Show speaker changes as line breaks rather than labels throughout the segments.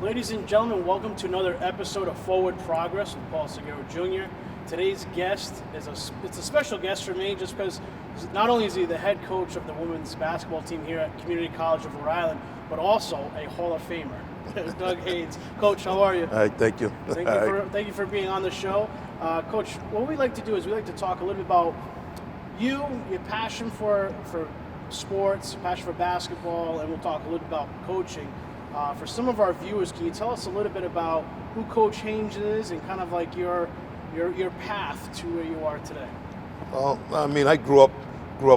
Ladies and gentlemen, welcome to another episode of Forward Progress with Paulo Salgueiro Jr. Today's guest is a special guest for me just because not only is he the head coach of the women's basketball team here at Community College of Rhode Island, but also a Hall of Famer. Doug Haynes. Coach, how are you?
All right, thank you.
Thank you for being on the show. Coach, what we like to do is we like to talk a little bit about you, your passion for sports, passion for basketball, and we'll talk a little bit about coaching. For some of our viewers, can you tell us a little bit about who Coach Haynes is and kind of like your path to where you are today?
Well, I mean, I grew up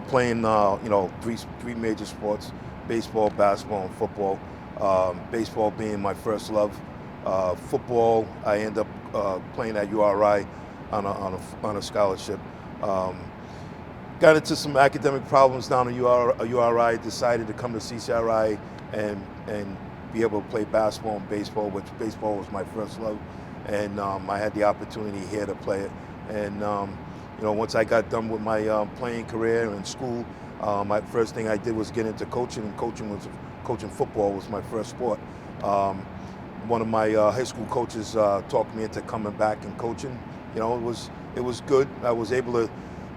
playing three major sports: baseball, basketball, and football. Baseball being my first love. Football, I ended up playing at URI on a scholarship. Got into some academic problems down at URI. Decided to come to CCRI and be able to play basketball and baseball, which baseball was my first love, and I had the opportunity here to play it. And once I got done with my playing career in school, my first thing I did was get into coaching, and coaching football was my first sport. One of my high school coaches talked me into coming back and coaching. It was good. I was able to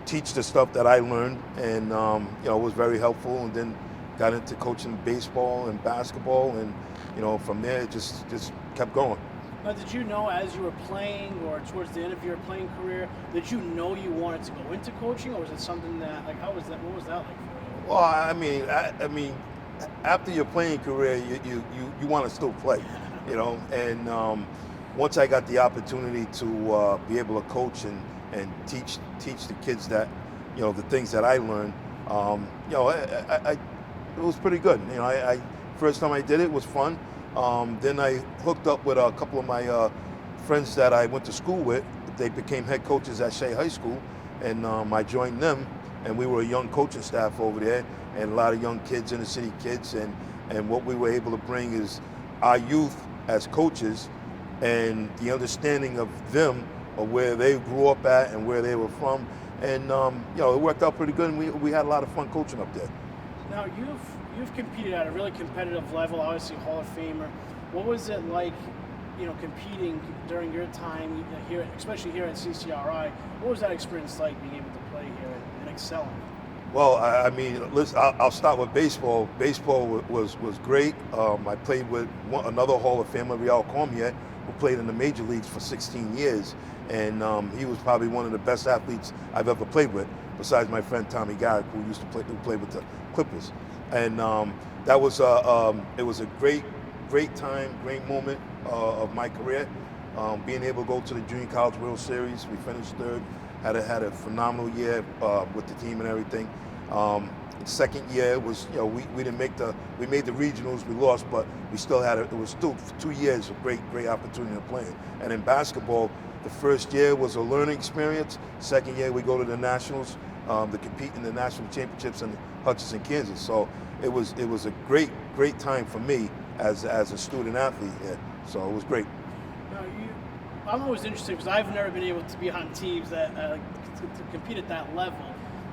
teach the stuff that I learned, and it was very helpful. And then got into coaching baseball and basketball, and from there it just kept going.
Now, did you know as you were playing or towards the end of your playing career, did you know you wanted to go into coaching, or was it something that, what was that like for you?
Well, I mean, after your playing career, you want to still play, and once I got the opportunity to be able to coach and teach the kids that, the things that I learned, it was pretty good. First time I did it was fun. Then I hooked up with a couple of my friends that I went to school with. They became head coaches at Shea High School, and I joined them. And we were a young coaching staff over there, and a lot of young kids, inner city kids. And what we were able to bring is our youth as coaches and the understanding of them, of where they grew up at and where they were from. And it worked out pretty good, and we had a lot of fun coaching up there.
Now, you've competed at a really competitive level, obviously Hall of Famer. What was it like, competing during your time here, especially here at CCRI? What was that experience like, being able to play here and excelling?
Well, I mean, listen, I'll start with baseball. Baseball was great. I played with another Hall of Famer, Real Cormier, who played in the major leagues for 16 years. And he was probably one of the best athletes I've ever played with, besides my friend Tommy Garrick, who played with the Clippers. And that was it was a great time, great moment of my career. Being able to go to the Junior College World Series, we finished third. Had a phenomenal year with the team and everything. The second year was, we didn't we made the regionals, we lost, but we still it was still 2 years of great opportunity to play. And in basketball, the first year was a learning experience. Second year, we go to the nationals to compete in the national championships in Hutchinson, Kansas. So it was a great time for me as a student athlete here. So it was great.
Now, I'm always interested because I've never been able to be on teams that to compete at that level.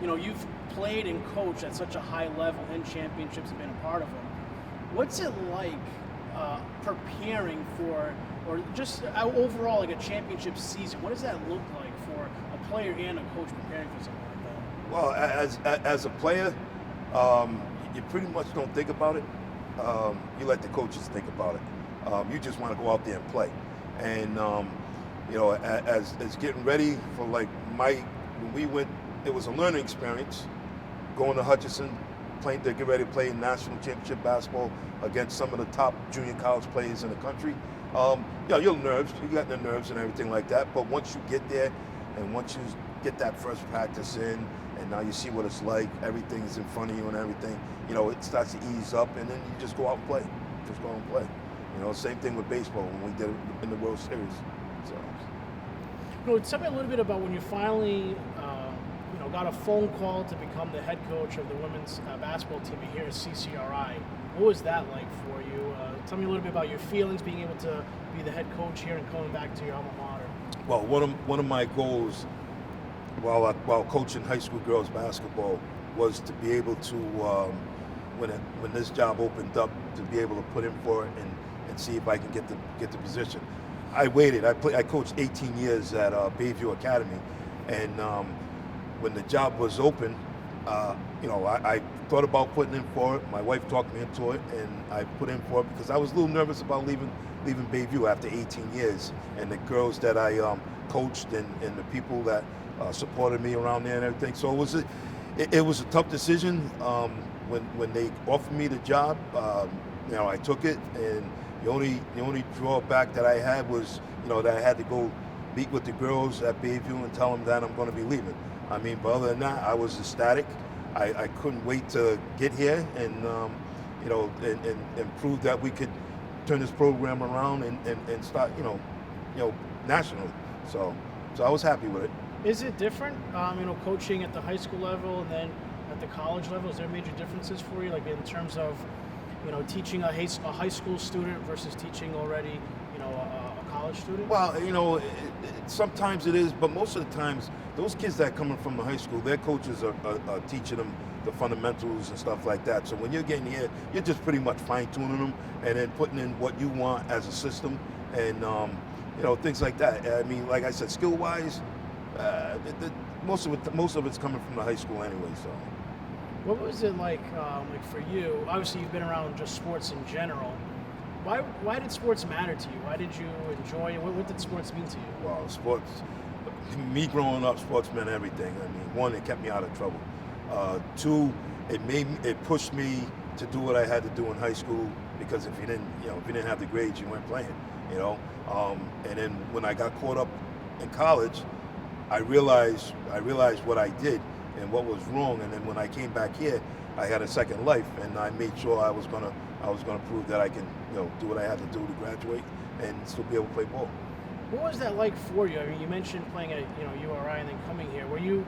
You've played and coached at such a high level in championships and been a part of them. What's it like preparing for, or just overall, like a championship season? What does that look like for a player and a coach preparing for something like that?
Well, as a player, you pretty much don't think about it. You let the coaches think about it. You just want to go out there and play. And as getting ready for when we went, it was a learning experience. Going to Hutchinson, to get ready to play national championship basketball against some of the top junior college players in the country. You're nervous. You got the nerves and everything like that. But once you get there, and once you get that first practice in, and now you see what it's like, everything's in front of you and everything, it starts to ease up, and then you just go out and play. Just go out and play. Same thing with baseball when we did it in the World Series. So.
Tell me a little bit about when you finally, got a phone call to become the head coach of the women's basketball team here at CCRI. What was that like for you? Tell me a little bit about your feelings being able to be the head coach here and coming back to your alma mater.
Well, one of my goals while coaching high school girls basketball was to be able to, when this job opened up, to be able to put in for it and see if I can get the position. I waited. I coached 18 years at Bayview Academy, and when the job was open, I thought about putting in for it. My wife talked me into it, and I put in for it because I was a little nervous about leaving Bayview after 18 years, and the girls that I coached and the people that supported me around there and everything. So it was a tough decision. When they offered me the job, I took it, and the only drawback that I had was that I had to go meet with the girls at Bayview and tell them that I'm going to be leaving. I mean, but other than that, I was ecstatic. I couldn't wait to get here and and prove that we could turn this program around and start nationally. So I was happy with it.
Is it different, coaching at the high school level and then at the college level? Is there major differences for you, like in terms of, teaching a high school student versus teaching already, a college student?
Well, sometimes it is, but most of the times, those kids that are coming from the high school, their coaches are teaching them the fundamentals and stuff like that. So when you're getting here, you're just pretty much fine-tuning them and then putting in what you want as a system and, things like that. I mean, like I said, skill-wise, most of it's coming from the high school anyway. So,
what was it like for you? Obviously, you've been around just sports in general. Why did sports matter to you? Why did you enjoy it? What did sports mean to you?
Well, sports. Me growing up, sports meant everything. I mean, one, it kept me out of trouble. Two, it pushed me to do what I had to do in high school because if you didn't have the grades, you weren't playing. And then when I got caught up in college, I realized what I did and what was wrong. And then when I came back here, I had a second life, and I made sure I was gonna prove that I can do what I had to do to graduate and still be able to play ball.
What was that like for you? I mean, you mentioned playing at URI and then coming here. Were you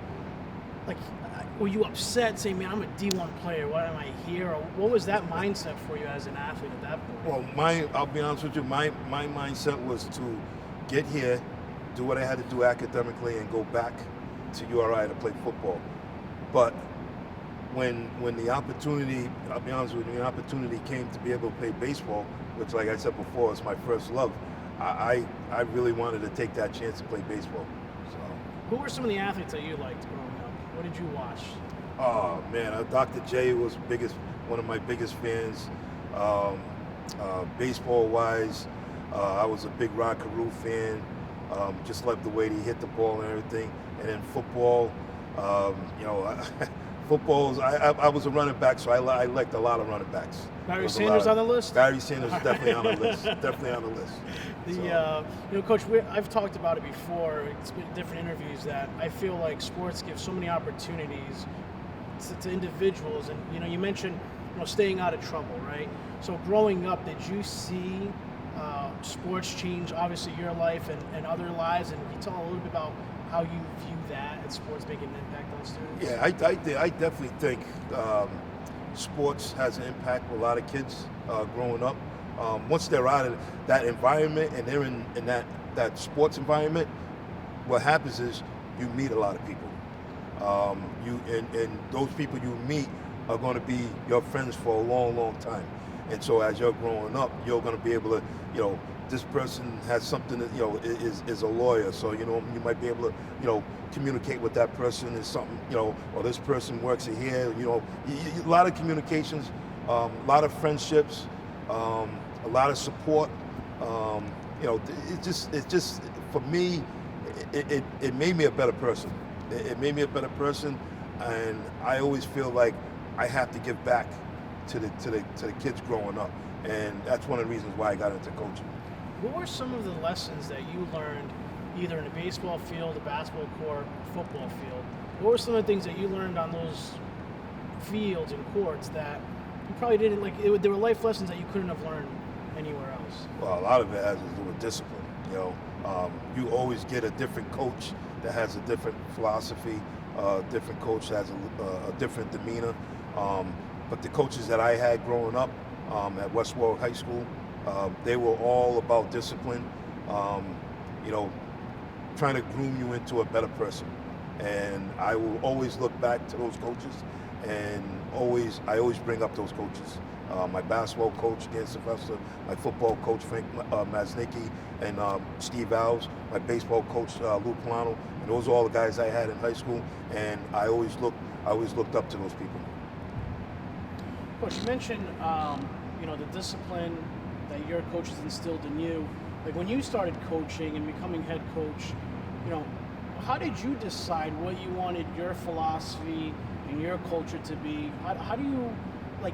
upset, saying, "Man, I'm a D1 player. Why am I here?" Or what was that mindset for you as an athlete at that point?
Well, I'll be honest with you. My mindset was to get here, do what I had to do academically, and go back to URI to play football. But when the opportunity, I'll be honest with you, the opportunity came to be able to play baseball, which, like I said before, is my first love. I really wanted to take that chance to play baseball. So.
Who were some of the athletes that you liked growing up? What did you watch?
Oh man, Dr. J was one of my biggest fans. Baseball wise, I was a big Rod Carew fan. Just loved the way he hit the ball and everything. And then football, footballs. I was a running back, so I liked a lot of running backs.
Barry Sanders on the list?
Barry Sanders is definitely on the list. Definitely on the list.
Coach, I've talked about it before. It's been different interviews that I feel like sports give so many opportunities to individuals, and you mentioned staying out of trouble, right? So growing up, did you see sports change obviously your life and other lives? And can you tell a little bit about how you view that and sports making an impact on students?
Yeah, I definitely think sports has an impact with a lot of kids growing up. Once they're out of that environment and they're in that sports environment, what happens is you meet a lot of people. And those people you meet are going to be your friends for a long, long time. And so as you're growing up, you're going to be able to, this person has something that, is a lawyer. So, you might be able to, communicate with that person is something, or this person works here, a lot of communications, a lot of friendships, a lot of support. It's just for me, it made me a better person. It made me a better person, and I always feel like I have to give back to the kids growing up, and that's one of the reasons why I got into coaching.
What were some of the lessons that you learned, either in a baseball field, a basketball court, football field? What were some of the things that you learned on those fields and courts that you probably didn't there were life lessons that you couldn't have learned anywhere else?
Well, a lot of it has to do with discipline. You always get a different coach that has a different philosophy. Different coach has a different demeanor. But the coaches that I had growing up at West Warwick High School, they were all about discipline, trying to groom you into a better person. And I will always look back to those coaches, and I always bring up those coaches My basketball coach, Dan Sylvester, my football coach, Frank Masnicki, and Steve Alves, my baseball coach, Lou Polano, and those are all the guys I had in high school, and I always looked up to those people.
Coach, you mentioned the discipline that your coaches instilled in you. Like when you started coaching and becoming head coach, how did you decide what you wanted your philosophy and your culture to be? How do you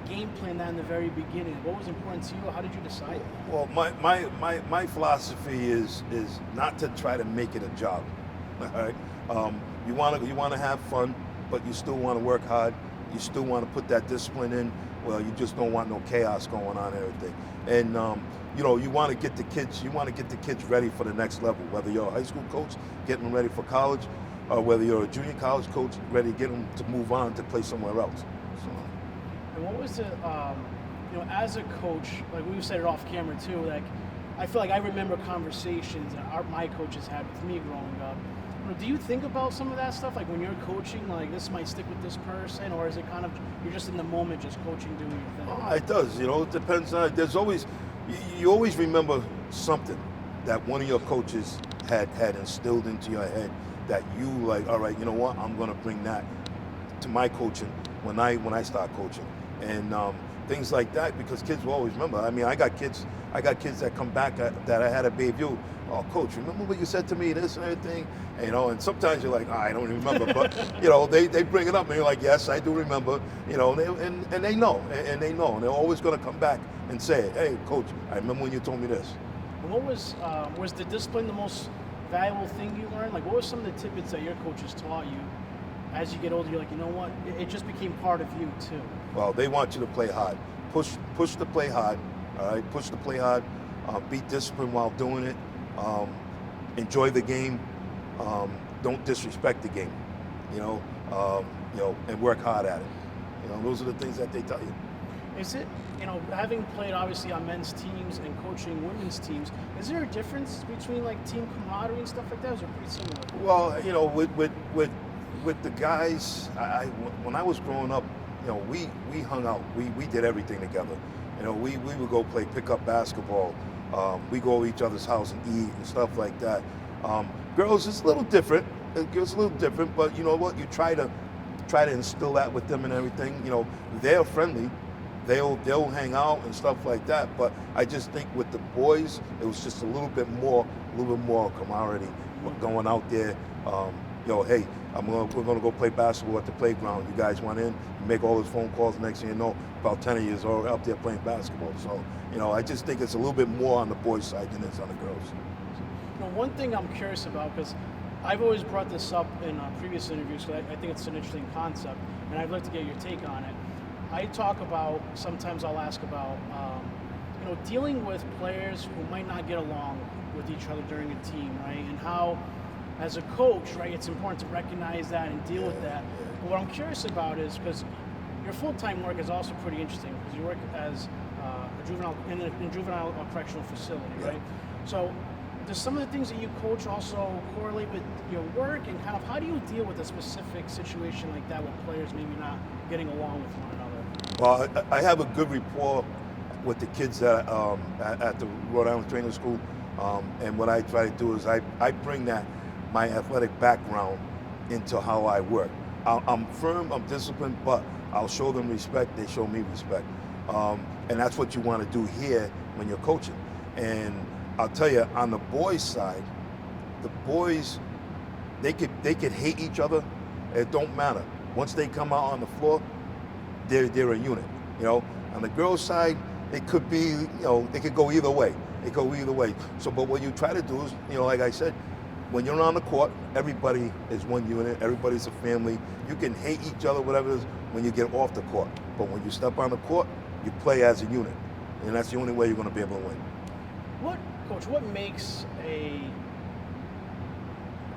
game plan that in the very beginning? What was important to you? How did you decide?
Well, my philosophy is not to try to make it a job. All right, you want to have fun, but you still want to work hard. You still want to put that discipline in. Well, you just don't want no chaos going on and everything. And you want to get the kids. You want to get the kids ready for the next level. Whether you're a high school coach, getting them ready for college, or whether you're a junior college coach, ready to get them to move on to play somewhere else. So.
And what was it? As a coach, like we've said it off camera too. Like I feel like I remember conversations that my coaches had with me growing up. Do you think about some of that stuff, like when you're coaching, like this might stick with this person, or is it kind of you're just in the moment, just coaching, doing your thing?
Oh, it does. It depends. There's always you always remember something that one of your coaches had instilled into your head that you like. All right, you know what? I'm going to bring that to my coaching when I start coaching, and things like that, because kids will always remember. I mean, I got kids that come back that I had at Bayview. Oh, coach, remember what you said to me, this and everything? And sometimes you're like, I don't remember, but they bring it up, and you're like, yes, I do remember. And they know, and they're always going to come back and say, hey, coach, I remember when you told me this.
And what was the discipline the most valuable thing you learned? Like, what were some of the tidbits that your coaches taught you? As you get older, you're like, you know what? It just became part of you too.
Well, they want you to play hard. Push to play hard. All right, push to play hard. Be disciplined while doing it. Enjoy the game. Don't disrespect the game. And work hard at it. Those are the things that they tell you.
Is it, having played obviously on men's teams and coaching women's teams, is there a difference between like team camaraderie and stuff like that? Or is it pretty similar?
Well, with the guys, when I was growing up, we hung out. We did everything together. We would go play pickup basketball. We go to each other's house and eat and stuff like that. Girls, it's a little different. It's a little different, but you know what? You try to instill that with them and everything. They're friendly. They'll hang out and stuff like that. But I just think with the boys, it was just a little bit more camaraderie going out there. Hey, we're gonna go play basketball at the playground. You guys want in? You make all those phone calls. Next thing you know, about 10 of you are up there playing basketball. So, I just think it's a little bit more on the boys' side than it's on the girls.
One thing I'm curious about, because I've always brought this up in previous interviews, because I think it's an interesting concept, and I'd like to get your take on it. I talk about, sometimes I'll ask about, dealing with players who might not get along with each other during a team, right? And how, as a coach, right, it's important to recognize that and deal with that. But what I'm curious about is, because your full-time work is also pretty interesting, because you work as a juvenile correctional facility, right? So does some of the things that you coach also correlate with your work, and kind of how do you deal with a specific situation like that with players maybe not getting along with one another?
Well, I have a good rapport with the kids at the Rhode Island Training School, and what I try to do is I bring my athletic background into how I work. I'm firm, I'm disciplined, but I'll show them respect, they show me respect. And that's what you want to do here when you're coaching. And I'll tell you, on the boys' side, the boys, they could hate each other. It don't matter. Once they come out on the floor, they're a unit. On the girls' side, it could be, it could go either way. It could go either way. So, but what you try to do is, like I said, when you're on the court, everybody is one unit. Everybody's a family. You can hate each other, whatever it is, when you get off the court. But when you step on the court, you play as a unit, and that's the only way you're going to be able to win.
What makes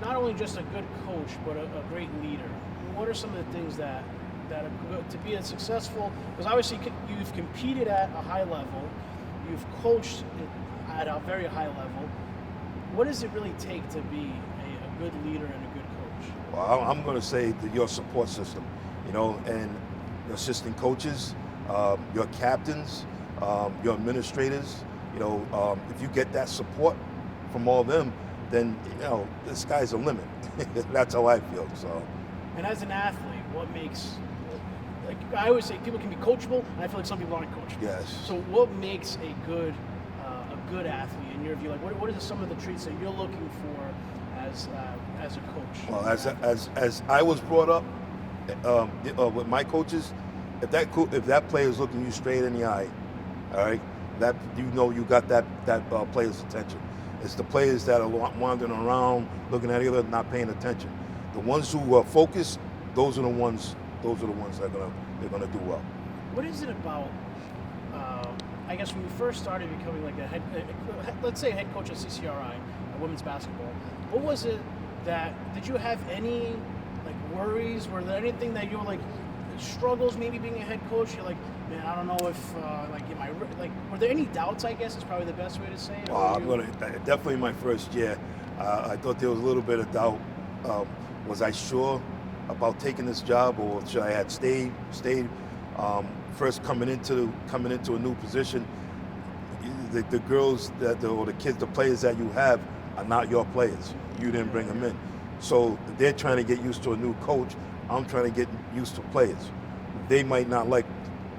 not only just a good coach, but a great leader? What are some of the things that are good to be successful? Because obviously you've competed at a high level, you've coached at a very high level. What does it really take to be a good leader and a good coach?
Well, I'm going to say your support system, and assistant coaches, your captains, your administrators. If you get that support from all of them, then the sky's the limit. That's how I feel. So.
And as an athlete, what makes, like I always say, people can be coachable, and I feel like some people aren't coachable.
Yes.
So what makes a good athlete in your view? Like what are some of the traits that you're looking for as a coach?
Well, as I was brought up with my coaches, if that player is looking you straight in the eye, all right, that you got that player's attention. It's the players that are wandering around, looking at each other, not paying attention. The ones who are focused, those are the ones that they're gonna do well.
What is it about? I guess when you first started becoming like let's say a head coach at CCRI, women's basketball, what was it did you have any like worries? Were there anything that you were like struggles maybe being a head coach? You're like, man, I don't know if were there any doubts? I guess is probably the best way to say it.
Definitely my first year, I thought there was a little bit of doubt. Was I sure about taking this job, or should I have stayed? First coming into a new position, the girls or the kids, the players that you have are not your players. You didn't bring them in, so they're trying to get used to a new coach. I'm trying to get used to players. They might not like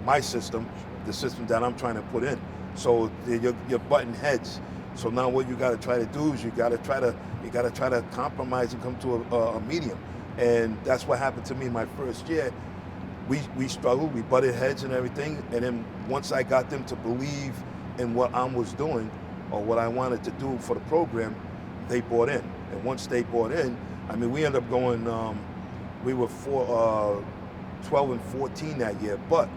my system, the system that I'm trying to put in. So you're butting heads. So now what you got to try to do is you got to try to compromise and come to a medium. And that's what happened to me my first year. We struggled, we butted heads and everything. And then once I got them to believe in what I was doing or what I wanted to do for the program, they bought in. And once they bought in, I mean, we ended up going. We were 12 and 14 that year, but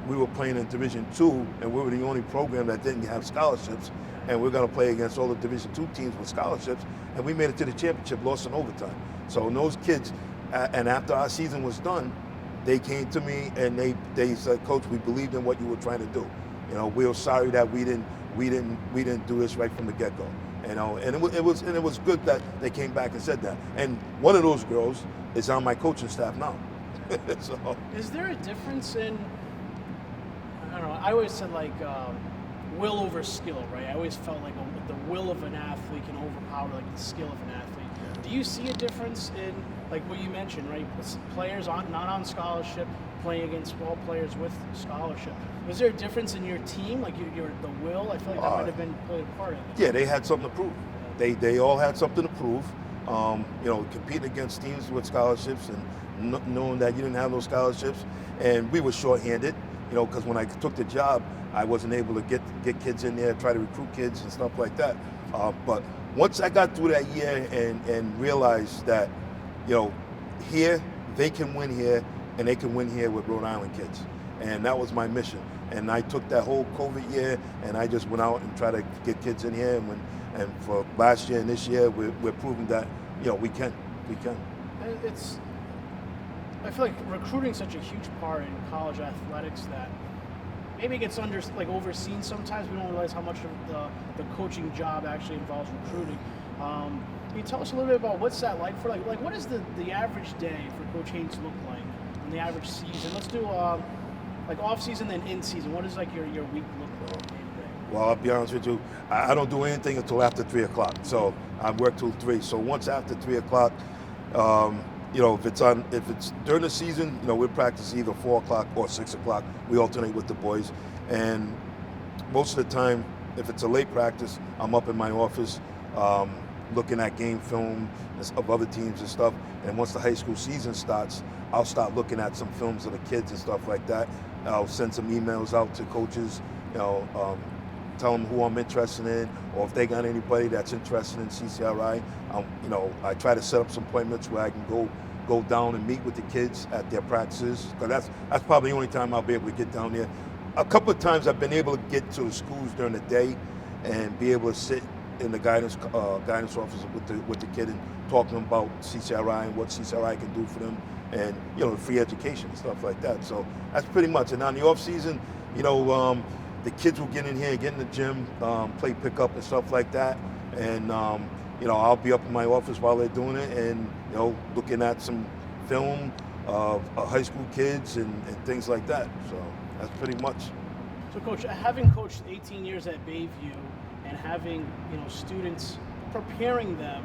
we were playing in Division II, and we were the only program that didn't have scholarships. And we're going to play against all the Division II teams with scholarships, and we made it to the championship, lost in overtime. So those kids, and after our season was done, they came to me and they said, Coach, we believed in what you were trying to do. We were sorry that we didn't do this right from the get-go. And it was good that they came back and said that. And one of those girls is on my coaching staff now. So.
Is there a difference in, I don't know, I always said like will over skill, right? I always felt like the will of an athlete can overpower like the skill of an athlete. Yeah. Do you see a difference in, like what you mentioned, right? Players not on scholarship playing against small players with scholarship. Was there a difference in your team, like the will? I feel like that might have been played a part of it.
Yeah, they had something to prove. They all had something to prove. Competing against teams with scholarships and knowing that you didn't have those scholarships, and we were shorthanded. Because when I took the job, I wasn't able to get kids in there, try to recruit kids and stuff like that. But once I got through that year and realized that, here they can win here, and they can win here with Rhode Island kids, and that was my mission. And I took that whole COVID year, and I just went out and tried to get kids in here. And for last year and this year, we're proving that we can.
I feel like recruiting is such a huge part in college athletics that maybe it gets overseen sometimes. We don't realize how much of the coaching job actually involves recruiting. Can you tell us a little bit about what's that like for like what does the average day for Coach Haynes look like in the average season? Let's do like off season then in season. What does like your week look like?
Well, I'll be honest with you, I don't do anything until after 3 o'clock. So I work till 3. So once after 3 o'clock, if it's during the season, we practice either 4 o'clock or 6 o'clock. We alternate with the boys, and most of the time, if it's a late practice, I'm up in my office looking at game film of other teams and stuff. And once the high school season starts, I'll start looking at some films of the kids and stuff like that. I'll send some emails out to coaches, tell them who I'm interested in, or if they got anybody that's interested in CCRI. I try to set up some appointments where I can go down and meet with the kids at their practices, because that's probably the only time I'll be able to get down there. A couple of times I've been able to get to the schools during the day and be able to sit in the guidance office with the kid and talk to them about CCRI and what CCRI can do for them, and free education and stuff like that. So that's pretty much. And on the off season, the kids will get in here, get in the gym, play pickup and stuff like that. And, I'll be up in my office while they're doing it and, looking at some film of high school kids and things like that. So. That's pretty much.
So, Coach, having coached 18 years at Bayview and having students, preparing them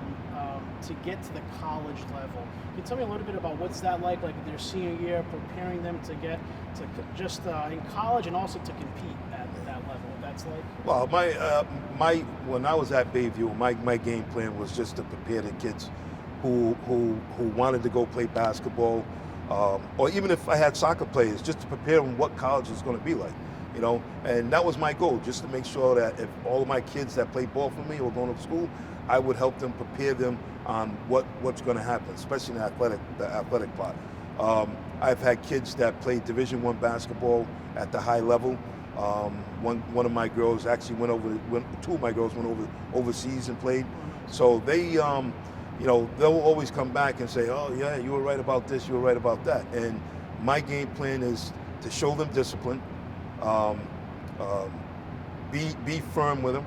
to get to the college level, can you tell me a little bit about what's that like their senior year, preparing them to get to just in college and also to compete at that level? What that's like?
Well, when I was at Bayview, my game plan was just to prepare the kids who wanted to go play basketball, or even if I had soccer players, just to prepare them what college is going to be like. And that was my goal, just to make sure that if all of my kids that play ball for me or going to school, I would help them prepare them on what's going to happen, especially in the athletic part. I've had kids that played Division I basketball at the high level. One of my girls actually two of my girls went overseas and played. So they, they'll always come back and say, "Oh yeah, you were right about this, you were right about that." And my game plan is to show them discipline. Be firm with them.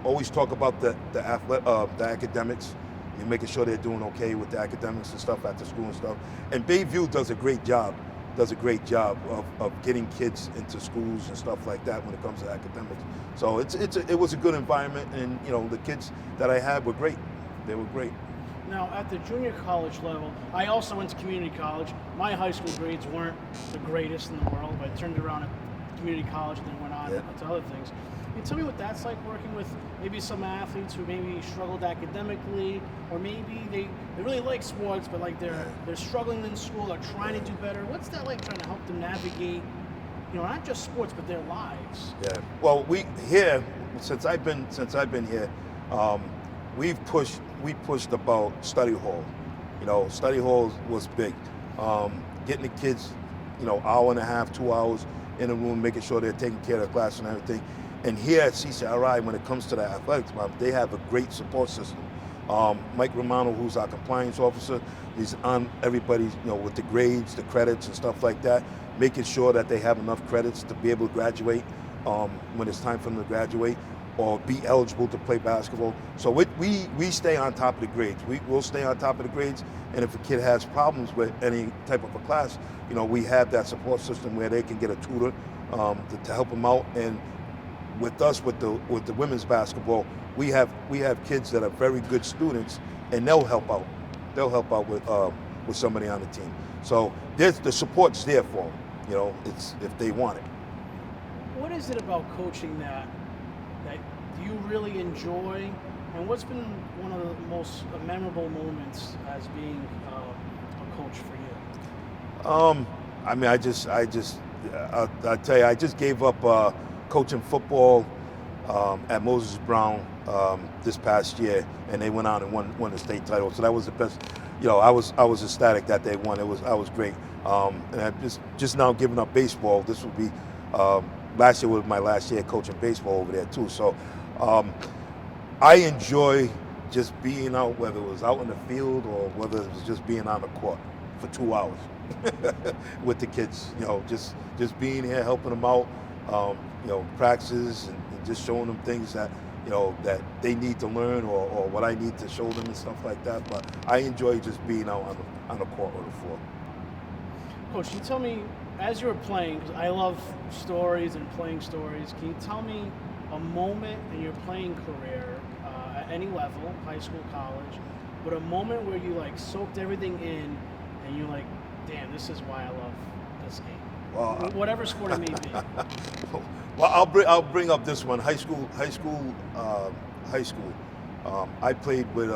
Always talk about the academics. You're making sure they're doing okay with the academics and stuff after school and stuff. And Bayview does a great job of getting kids into schools and stuff like that when it comes to academics. So it was a good environment, and the kids that I had were great. They were great.
Now, at the junior college level, I also went to community college. My high school grades weren't the greatest in the world, but I turned around at community college and then went on to other things. Can you tell me what that's like, working with maybe some athletes who maybe struggled academically, or maybe they really like sports, but they're struggling in school, they're trying to do better. What's that like, trying to help them navigate, not just sports, but their lives?
Yeah. Well, since I've been here, we pushed about study hall. Study hall was big. Getting the kids, hour and a half, 2 hours in a room, making sure they're taking care of the class and everything. And here at CCRI, when it comes to the athletics, they have a great support system. Mike Romano, who's our compliance officer, he's on everybody's, with the grades, the credits and stuff like that, making sure that they have enough credits to be able to graduate when it's time for them to graduate, or be eligible to play basketball. So we stay on top of the grades. We'll stay on top of the grades, and if a kid has problems with any type of a class, we have that support system where they can get a tutor to help them out. And with us, with the women's basketball, we have kids that are very good students, and they'll help out. They'll help out with somebody on the team. So the support's there for them. It's if they want it.
What is it about coaching that you really enjoy, and what's been one of the most memorable moments as being a coach for you?
I'll tell you, I just gave up coaching football at Moses Brown this past year, and they went on and won the state title. So that was the best. I was ecstatic that they won. I was great. And I just now giving up baseball. This will be last year was my last year coaching baseball over there too. So I enjoy just being out, whether it was out in the field or whether it was just being on the court for 2 hours with the kids. Just being here, helping them out, practices and just showing them things that that they need to learn, or what I need to show them and stuff like that. But I enjoy just being out on the court or the floor.
Coach, can you tell me, as you were playing, because I love stories and playing stories, can you tell me a moment in your playing career at any level, high school, college, but a moment where you soaked everything in and you're like, damn, this is why I love this game? Well, whatever sport it may be.
Well, I'll bring up this one. High school. I played with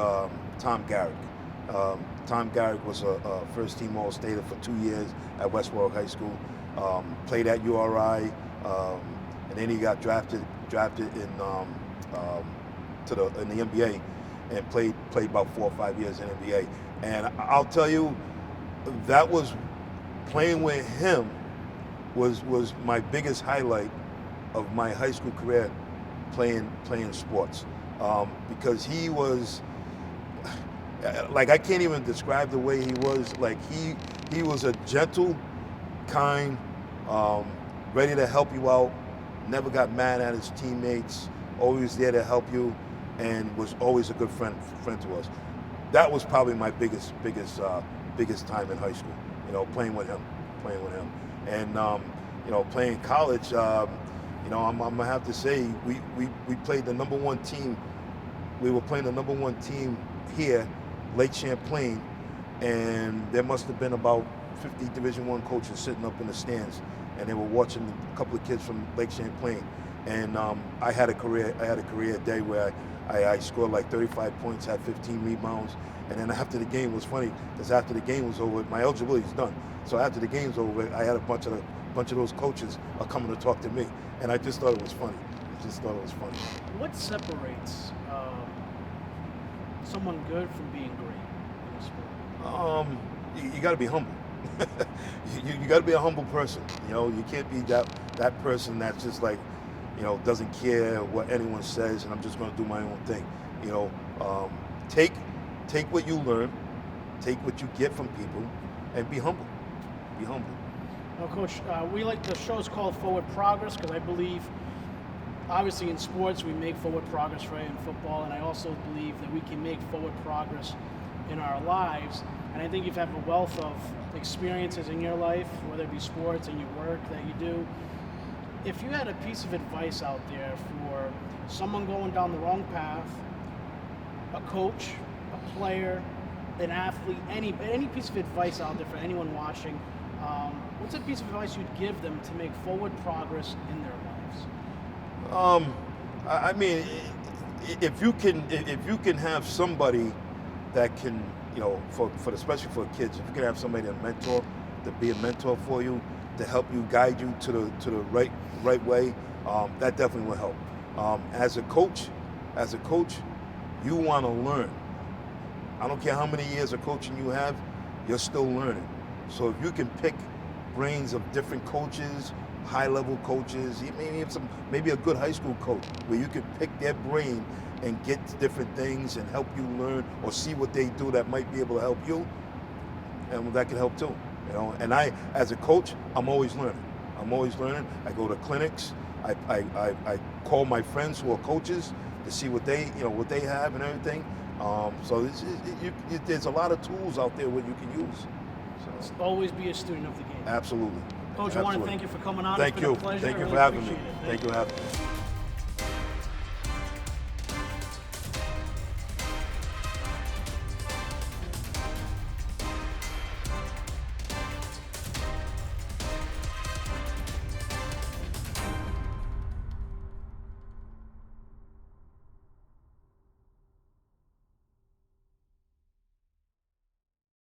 Tom Garrick. Tom Garrick was a first-team All-Stater for 2 years at Westboro High School. Played at URI, and then he got drafted in the NBA, and played about 4 or 5 years in the NBA. And I'll tell you, that was playing with him was my biggest highlight of my high school career, playing sports, because he was I can't even describe the way he was. He was a gentle, kind, ready to help you out, never got mad at his teammates, always there to help you, and was always a good friend to us. That was probably my biggest time in high school, playing with him. playing with him. And playing college, I'm gonna have to say we played the number one team. We were playing the number one team here, Lake Champlain, and there must have been about 50 Division I coaches sitting up in the stands, and they were watching a couple of kids from Lake Champlain. And I had a career day where I scored like 35 points, had 15 rebounds, and then after the game, it was funny because after the game was over, my eligibility is done. So after the game's over, I had a bunch of those coaches are coming to talk to me, and I just thought it was funny.
What separates someone good from being great in a sport?
You got to be humble. you got to be a humble person. You can't be that person that's just like, doesn't care what anyone says, and I'm just going to do my own thing. Take what you learn, take what you get from people, and be humble. Be humble.
Well, Coach, we like the show's called Forward Progress because I believe, obviously in sports, we make forward progress, right, in football, and I also believe that we can make forward progress in our lives. And I think you have a wealth of experiences in your life, whether it be sports and your work that you do. If you had a piece of advice out there for someone going down the wrong path, a coach, a player, an athlete, any piece of advice out there for anyone watching, what's a piece of advice you'd give them to make forward progress in their lives?
I mean, if you can have somebody that can, especially for kids, if you can have somebody to be a mentor for you, to help you, guide you to the right way, that definitely will help. As a coach, you want to learn. I don't care how many years of coaching you have, you're still learning. So if you can pick brains of different coaches, high-level coaches, maybe a good high school coach, where you can pick their brain and get different things and help you learn or see what they do that might be able to help you, and that can help too. And I, as a coach, I'm always learning. I go to clinics. I call my friends who are coaches to see what they have and everything. So there's a lot of tools out there what you can use. So
Always be a student of the game.
Absolutely.
Coach, I want to thank you for coming on.
Thank
It's
you.
been a pleasure.
Thank you
I
for
really
having me.
appreciate it.
Thank you for having me.